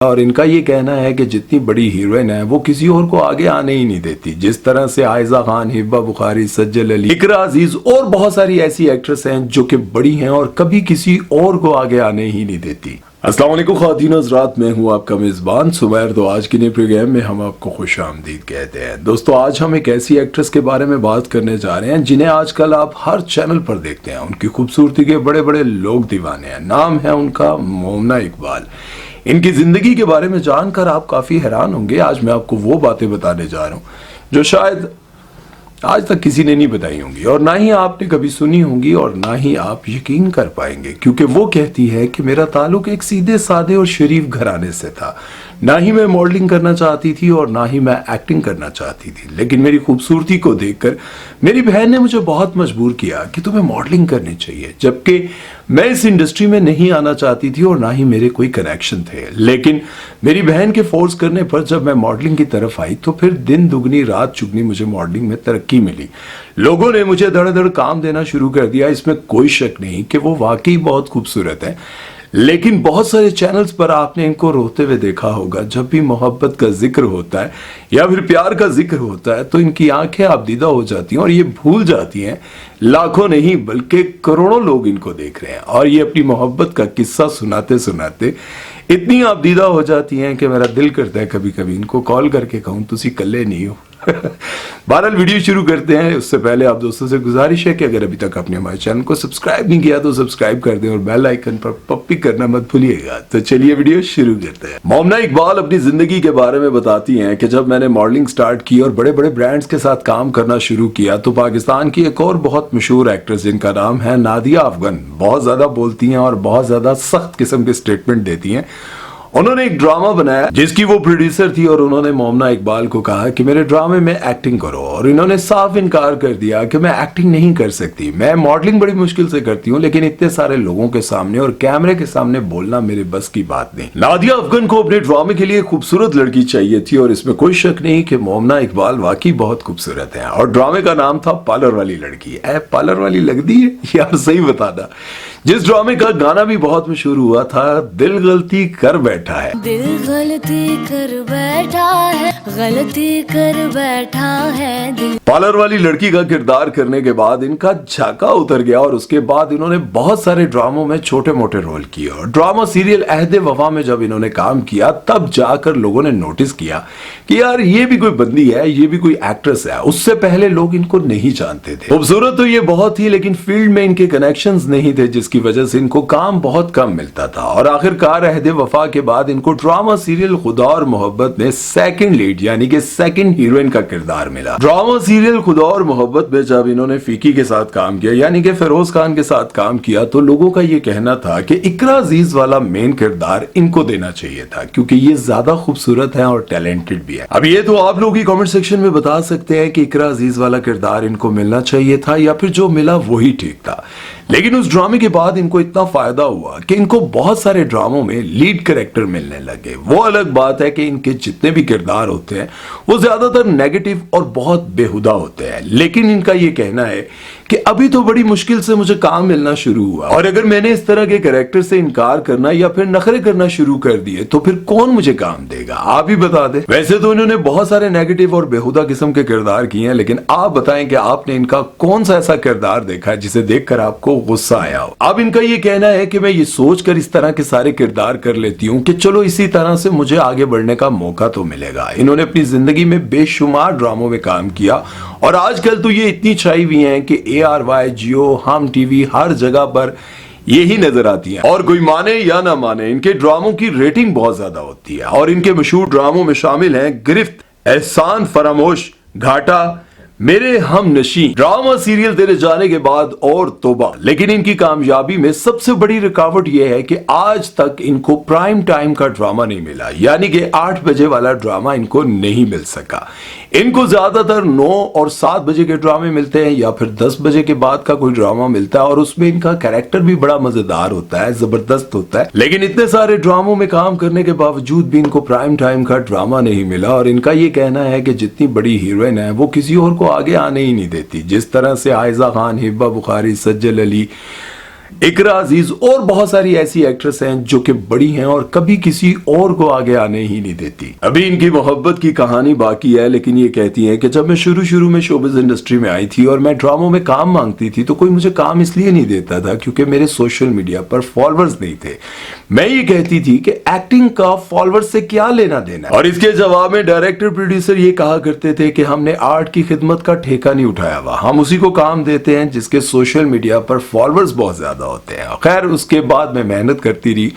और इनका ये कहना है कि जितनी बड़ी हीरोइन है वो किसी और को आगे आने ही नहीं देती। जिस तरह से आयजा खान, हिब्बा बुखारी, सज्जल अली, इकरा अजीज और बहुत सारी ऐसी एक्ट्रेस हैं जो कि बड़ी हैं और कभी किसी और को आगे आने ही नहीं देती। अस्सलाम वालेकुम ख़वातीन हज़रात, मैं हूँ आपका मेज़बान सुमैर। तो आज के नए प्रोग्राम में हम आपको खुश आमदीद कहते हैं। दोस्तों, आज हम एक ऐसी एक्ट्रेस के बारे में बात करने जा रहे हैं जिन्हें आजकल आप हर चैनल पर देखते हैं। उनकी खूबसूरती के बड़े बड़े लोग दीवाने हैं। नाम है उनका मोमना इकबाल। इनकी ज़िंदगी के बारे में जानकर आप काफ़ी हैरान होंगे। आज मैं आपको वो बातें बताने जा रहा हूँ जो शायद आज तक किसी ने नहीं बताई होंगी और ना ही आपने कभी सुनी होंगी और ना ही आप यकीन कर पाएंगे, क्योंकि वो कहती है कि मेरा ताल्लुक एक सीधे साधे और शरीफ घराने से था। ना ही मैं मॉडलिंग करना चाहती थी और ना ही मैं एक्टिंग करना चाहती थी, लेकिन मेरी खूबसूरती को देखकर मेरी बहन ने मुझे बहुत मजबूर किया कि तुम्हें मॉडलिंग करनी चाहिए, जबकि मैं इस इंडस्ट्री में नहीं आना चाहती थी और ना ही मेरे कोई कनेक्शन थे। लेकिन मेरी बहन के फोर्स करने पर जब मैं मॉडलिंग की तरफ आई तो फिर दिन दुगनी रात चुगनी मुझे मॉडलिंग में तरक्की मिली। लोगों ने मुझे धड़ाधड़ काम देना शुरू कर दिया। इसमें कोई शक नहीं कि वो वाकई बहुत खूबसूरत है, लेकिन बहुत सारे चैनल्स पर आपने इनको रोते हुए देखा होगा। जब भी मोहब्बत का जिक्र होता है या फिर प्यार का जिक्र होता है तो इनकी आंखें आबदीदा हो जाती हैं और ये भूल जाती हैं लाखों नहीं बल्कि करोड़ों लोग इनको देख रहे हैं। और ये अपनी मोहब्बत का किस्सा सुनाते सुनाते इतनी आबदीदा हो जाती हैं कि मेरा दिल करता है कभी कभी इनको कॉल करके कहूँ तुसी कल्ले नहीं हो। बहरहाल वीडियो शुरू करते हैं। उससे पहले आप दोस्तों से गुजारिश है कि अगर अभी तक आपने हमारे चैनल को सब्सक्राइब नहीं किया तो सब्सक्राइब कर दें और बेल आइकन पर पप्पी करना मत भूलिएगा। तो चलिए वीडियो शुरू करते हैं। मोमना इकबाल अपनी जिंदगी के बारे में बताती हैं कि जब मैंने मॉडलिंग स्टार्ट की और बड़े बड़े ब्रांड्स के साथ काम करना शुरू किया तो पाकिस्तान की एक और बहुत मशहूर एक्ट्रेस जिनका नाम है नादिया अफगन बहुत ज्यादा बोलती हैं और बहुत ज्यादा सख्त किस्म के स्टेटमेंट देती हैं। उन्होंने एक ड्रामा बनाया जिसकी वो प्रोड्यूसर थी और उन्होंने मोमना इकबाल को कहा कि मेरे ड्रामे में एक्टिंग करो, और इन्होंने साफ इनकार कर दिया कि मैं एक्टिंग नहीं कर सकती। मैं मॉडलिंग बड़ी मुश्किल से करती हूँ, लेकिन इतने सारे लोगों के सामने और कैमरे के सामने बोलना मेरे बस की बात नहीं। नादिया अफगन को अपने ड्रामे के लिए खूबसूरत लड़की चाहिए थी और इसमें कोई शक नहीं कि मोमना इकबाल वाकई बहुत खूबसूरत है। और ड्रामे का नाम था पार्लर वाली लड़की। पार्लर वाली लगती है यार, सही बताना। जिस ड्रामे का गाना भी बहुत मशहूर हुआ था, दिल गलती कर बैठा है, दिल गलती कर बैठा है, गलती कर बैठा है दिल। पार्लर वाली लड़की का किरदार करने के बाद इनका झाका उतर गया और उसके बाद इन्होंने बहुत सारे ड्रामों में छोटे मोटे रोल किए। और ड्रामा सीरियल अहद वफा में जब इन्होंने काम किया तब जाकर लोगों ने नोटिस किया कि यार ये भी कोई बंदी है, ये भी कोई एक्ट्रेस है। उससे पहले लोग इनको नहीं जानते थे। खूबसूरत तो ये बहुत थी, लेकिन फील्ड में इनके कनेक्शंस नहीं थे, जिसकी वजह से इनको काम बहुत कम मिलता था। और आखिरकार अहद वफा के बाद इनको ड्रामा सीरियल खुदा और मोहब्बत में सेकंड लीड यानी कि सेकंड हीरोइन का किरदार मिला। ड्रामा सीरियल खुदा और मोहब्बत में जब इन्होंने फीकी के साथ काम किया यानी कि फिरोज खान के साथ काम किया तो लोगों का ये कहना था कि इकरा अजीज वाला मेन किरदार इनको देना चाहिए था, क्योंकि ये ज्यादा खूबसूरत है और टैलेंटेड भी है। अब ये तो आप लोग ही कमेंट सेक्शन में बता सकते हैं कि इकरा अजीज वाला किरदार इनको मिलना चाहिए था या फिर जो मिला वही ठीक था। लेकिन उस ड्रामे के बाद इनको इतना फायदा हुआ कि इनको बहुत सारे ड्रामों में लीड कैरेक्टर मिलने लगे। वो अलग बात है कि इनके जितने भी किरदार होते हैं वो ज्यादातर नेगेटिव और बहुत बेहुदा होते हैं, लेकिन इनका ये कहना है कि अभी तो बड़ी मुश्किल से मुझे काम मिलना शुरू हुआ और अगर मैंने इस तरह के कैरेक्टर से इनकार करना या फिर नखरे करना शुरू कर दिए तो फिर कौन मुझे काम देगा, आप ही बता दें। वैसे तो इन्होंने बहुत सारे नेगेटिव और बेहुदा किस्म के किरदार किए हैं, लेकिन आप बताएं कि आपने इनका कौन सा ऐसा किरदार देखा है जिसे देखकर आपको गुस्सा आया हो। अब इनका ये कहना है कि मैं ये सोचकर इस तरह के सारे किरदार कर लेती हूँ कि चलो इसी तरह से मुझे आगे बढ़ने का मौका तो मिलेगा। इन्होंने अपनी जिंदगी में बेशुमार ड्रामों में काम किया और आजकल तो ये इतनी छाई हुई हैं कि ARY, जियो, हम टीवी हर जगह पर यही नजर आती हैं। और कोई माने या ना माने इनके ड्रामों की रेटिंग बहुत ज्यादा होती है और इनके मशहूर ड्रामों में शामिल हैं गिरफ्त, एहसान फरामोश, घाटा, मेरे हम नशी। ड्रामा सीरियल तेरे जाने के बाद और तोबा। लेकिन इनकी कामयाबी में सबसे बड़ी रुकावट यह है कि आज तक इनको प्राइम टाइम का ड्रामा नहीं मिला, यानी कि 8 बजे वाला ड्रामा इनको नहीं मिल सका। इनको ज्यादातर 9 और 7 बजे के ड्रामे मिलते हैं या फिर 10 बजे के बाद का कोई ड्रामा मिलता है और उसमें इनका कैरेक्टर भी बड़ा मजेदार होता है, जबरदस्त होता है। लेकिन इतने सारे ड्रामों में काम करने के बावजूद भी इनको प्राइम टाइम का ड्रामा नहीं मिला और इनका ये कहना है कि जितनी बड़ी हीरोइन है वो किसी और को आगे आने ही नहीं देती। जिस तरह से आयजा खान, हिब्बा बुखारी, सज्जल अली, इकरा अजीज और बहुत सारी ऐसी एक्ट्रेस हैं जो कि बड़ी हैं और कभी किसी और को आगे आने ही नहीं देती। अभी इनकी मोहब्बत की कहानी बाकी है, लेकिन ये कहती हैं कि जब मैं शुरू में शोबिज इंडस्ट्री में आई थी और मैं ड्रामों में काम मांगती थी तो कोई मुझे काम इसलिए नहीं देता था क्योंकि मेरे सोशल मीडिया पर फॉलोअर्स नहीं थे। मैं ये कहती थी कि एक्टिंग का फॉलोअर्स से क्या लेना देना, और इसके जवाब में डायरेक्टर प्रोड्यूसर ये कहा करते थे कि हमने आर्ट की खिदमत का ठेका नहीं उठाया हुआ, हम उसी को काम देते हैं जिसके सोशल मीडिया पर फॉलोअर्स बहुत ज्यादा होते हैं। खैर उसके बाद मैं मेहनत करती रही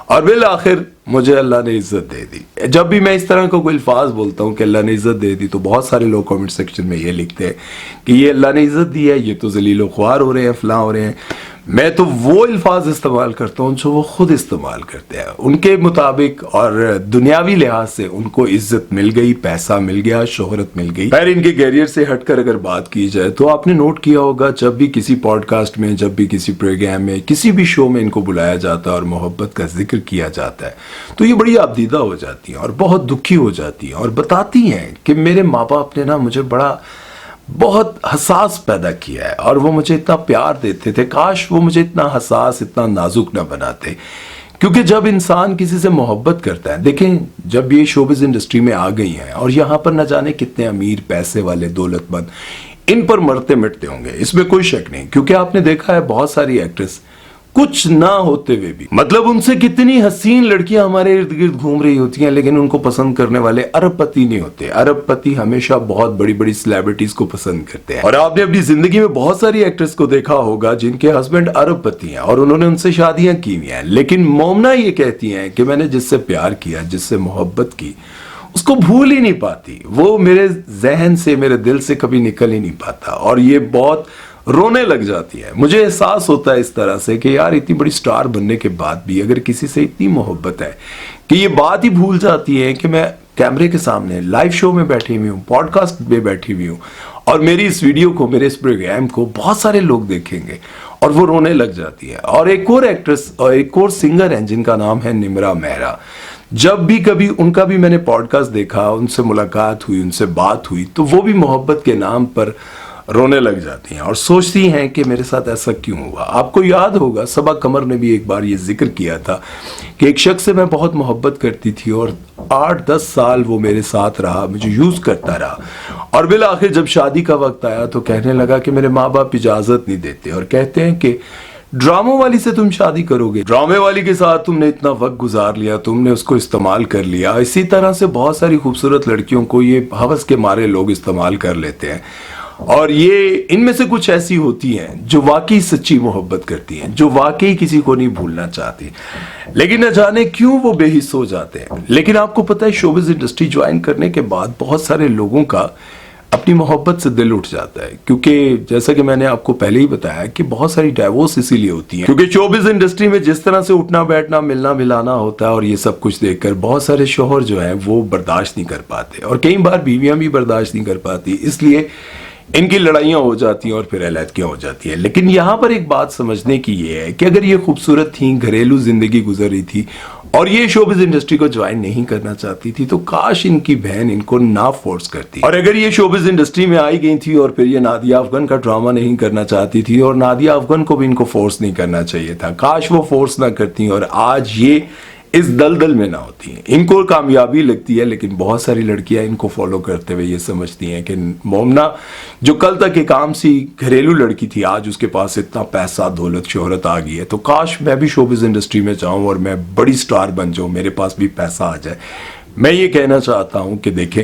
और बिल आखिर मुझे अल्लाह ने इज्जत दे दी। जब भी मैं इस तरह का कोई अल्फाज बोलता हूँ कि अल्लाह ने इज्जत दे दी तो बहुत सारे लोग कमेंट सेक्शन में ये लिखते हैं कि ये अल्लाह ने इज्जत दी है, ये तो जलीलो ख्वार हो रहे हैं, फलां हो रहे हैं। मैं तो वो अल्फाज इस्तेमाल करता हूँ जो वो खुद इस्तेमाल करते हैं, उनके मुताबिक, और दुनियावी लिहाज से उनको इज्जत मिल गई, पैसा मिल गया, शोहरत मिल गई। खैर इनके कैरियर से हटकर अगर बात की जाए तो आपने नोट किया होगा जब भी किसी पॉडकास्ट में, जब भी किसी प्रोग्राम में, किसी भी शो में इनको बुलाया जाता है और मोहब्बत का जिक्र किया जाता है तो ये बड़ी आपदीदा हो जाती हैं और बहुत दुखी हो जाती हैं और बताती हैं कि मेरे माँ बाप ने ना मुझे बहुत हसास पैदा किया है और वो मुझे इतना प्यार देते थे, काश वो मुझे इतना हसास, इतना नाजुक ना बनाते। क्योंकि जब इंसान किसी से मोहब्बत करता है, देखें जब ये शोबिज इंडस्ट्री में आ गई हैं और यहाँ पर न जाने कितने अमीर, पैसे वाले, दौलतमंद इन पर मरते मिटते होंगे, इसमें कोई शक नहीं। क्योंकि आपने देखा है बहुत सारी एक्ट्रेस कुछ ना होते हुए भी, मतलब उनसे कितनी हसीन लड़कियां हमारे इर्द गिर्द घूम रही होती हैं, लेकिन उनको पसंद करने वाले अरबपति नहीं होते। अरबपति हमेशा बहुत बड़ी बड़ी सेलिब्रिटीज को पसंद करते हैं। और आपने अपनी जिंदगी में बहुत सारी एक्ट्रेस को देखा होगा जिनके हस्बैंड अरबपति हैं और उन्होंने उनसे शादियां की हुई हैं, लेकिन मोमना ये कहती हैं कि मैंने जिससे प्यार किया, जिससे मोहब्बत की, उसको भूल ही नहीं पाती, वो मेरे जहन से, मेरे दिल से कभी निकल ही नहीं पाता। और ये बहुत रोने लग जाती है। मुझे एहसास होता है इस तरह से कि यार इतनी बड़ी स्टार बनने के बाद भी अगर किसी से इतनी मोहब्बत है कि ये बात ही भूल जाती है कि मैं कैमरे के सामने लाइव शो में बैठी हुई हूँ, पॉडकास्ट में बैठी हुई हूँ और मेरी इस वीडियो को, मेरे इस प्रोग्राम को बहुत सारे लोग देखेंगे, और वो रोने लग जाती है। और एक और एक्ट्रेस और एक और सिंगर हैं जिनका नाम है निम्रा मेहरा। जब भी कभी उनका भी मैंने पॉडकास्ट देखा, उनसे मुलाकात हुई, उनसे बात हुई, तो वो भी मोहब्बत के नाम पर रोने लग जाती हैं और सोचती हैं कि मेरे साथ ऐसा क्यों हुआ। आपको याद होगा सबा कमर ने भी एक बार ये जिक्र किया था कि एक शख्स से मैं बहुत मोहब्बत करती थी और 8-10 साल वो मेरे साथ रहा, मुझे यूज करता रहा, और बिल आखिर जब शादी का वक्त आया तो कहने लगा कि मेरे माँ बाप इजाजत नहीं देते और कहते हैं कि ड्रामों वाली से तुम शादी करोगे, ड्रामे वाली के साथ तुमने इतना वक्त गुजार लिया, तुमने उसको इस्तेमाल कर लिया। इसी तरह से बहुत सारी खूबसूरत लड़कियों को ये हवस के मारे लोग इस्तेमाल कर लेते हैं, और ये इनमें से कुछ ऐसी होती हैं जो वाकई सच्ची मोहब्बत करती हैं, जो वाकई किसी को नहीं भूलना चाहती, लेकिन न जाने क्यों वो बेहिस हो जाते हैं। लेकिन आपको पता है शोबिज इंडस्ट्री ज्वाइन करने के बाद बहुत सारे लोगों का अपनी मोहब्बत से दिल उठ जाता है, क्योंकि जैसा कि मैंने आपको पहले ही बताया कि बहुत सारी डाइवोर्स इसीलिए होती हैं क्योंकि शोबिज इंडस्ट्री में जिस तरह से उठना बैठना, मिलना मिलाना होता है, और ये सब कुछ देखकर बहुत सारे शोहर जो है वो बर्दाश्त नहीं कर पाते, और कई बार बीवियां भी बर्दाश्त नहीं कर पाती, इसलिए इनकी लड़ाइयां हो जाती हैं और फिर अलहदगियां हो जाती हैं। लेकिन यहां पर एक बात समझने की ये है कि अगर ये खूबसूरत थी, घरेलू जिंदगी गुजर रही थी और ये शोबिज इंडस्ट्री को ज्वाइन नहीं करना चाहती थी, तो काश इनकी बहन इनको ना फोर्स करती। और अगर ये शोबिज इंडस्ट्री में आई गई थी और फिर ये नादिया अफगान का ड्रामा नहीं करना चाहती थी, और नादिया अफगान को भी इनको फोर्स नहीं करना चाहिए था, काश वो फोर्स ना करती और आज ये इस दलदल में ना होती हैं। इनको कामयाबी लगती है, लेकिन बहुत सारी लड़कियां इनको फॉलो करते हुए ये समझती हैं कि मोमना जो कल तक एक आम सी घरेलू लड़की थी, आज उसके पास इतना पैसा, दौलत, शोहरत आ गई है, तो काश मैं भी शोबिज इंडस्ट्री में जाऊं और मैं बड़ी स्टार बन जाऊं, मेरे पास भी पैसा आ जाए। मैं ये कहना चाहता हूं कि देखें,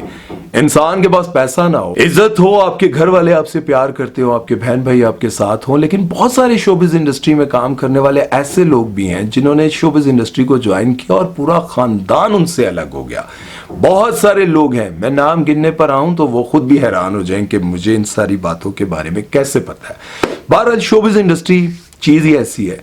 इंसान के पास पैसा ना हो, इज्जत हो, आपके घर वाले आपसे प्यार करते हो, आपके बहन भाई आपके साथ हो, लेकिन बहुत सारे शोबिज इंडस्ट्री में काम करने वाले ऐसे लोग भी हैं जिन्होंने शोबिज इंडस्ट्री को ज्वाइन किया और पूरा खानदान उनसे अलग हो गया। बहुत सारे लोग हैं, मैं नाम गिनने पर आऊं तो वो खुद भी हैरान हो जाएं कि मुझे इन सारी बातों के बारे में कैसे पता है। बहरहाल शोबिज इंडस्ट्री चीज ही ऐसी है,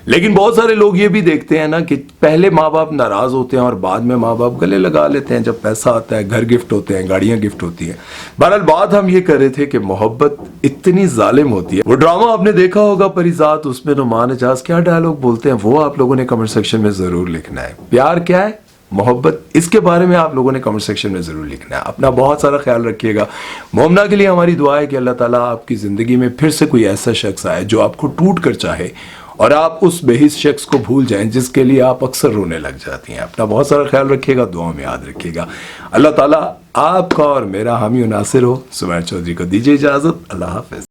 लेकिन बहुत सारे लोग ये भी देखते हैं ना कि पहले माँ बाप नाराज होते हैं और बाद में माँ बाप गले लगा लेते हैं जब पैसा आता है, घर गिफ्ट होते हैं, गाड़ियां गिफ्ट होती हैं। बहरहाल बात हम ये कर रहे थे कि मोहब्बत इतनी जालिम होती है। वो ड्रामा आपने देखा होगा परिजात, उसमें नुमान एजाज क्या डायलॉग बोलते हैं वो आप लोगों ने कमेंट सेक्शन में जरूर लिखना है। प्यार क्या है, मोहब्बत, इसके बारे में आप लोगों ने कमेंट सेक्शन में जरूर लिखना है। अपना बहुत सारा ख्याल रखिएगा। मोमना के लिए हमारी दुआ है कि अल्लाह ताला आपकी जिंदगी में फिर से कोई ऐसा शख्स आए जो आपको टूट कर चाहे और आप उस बेहिस शख्स को भूल जाएं जिसके लिए आप अक्सर रोने लग जाती हैं। अपना बहुत सारा ख्याल रखिएगा, दुआ में याद रखिएगा। अल्लाह ताला आपका और मेरा हामी और नासिर हो। सुमैर चौधरी को दीजिए इजाजत। अल्लाह हाफिज।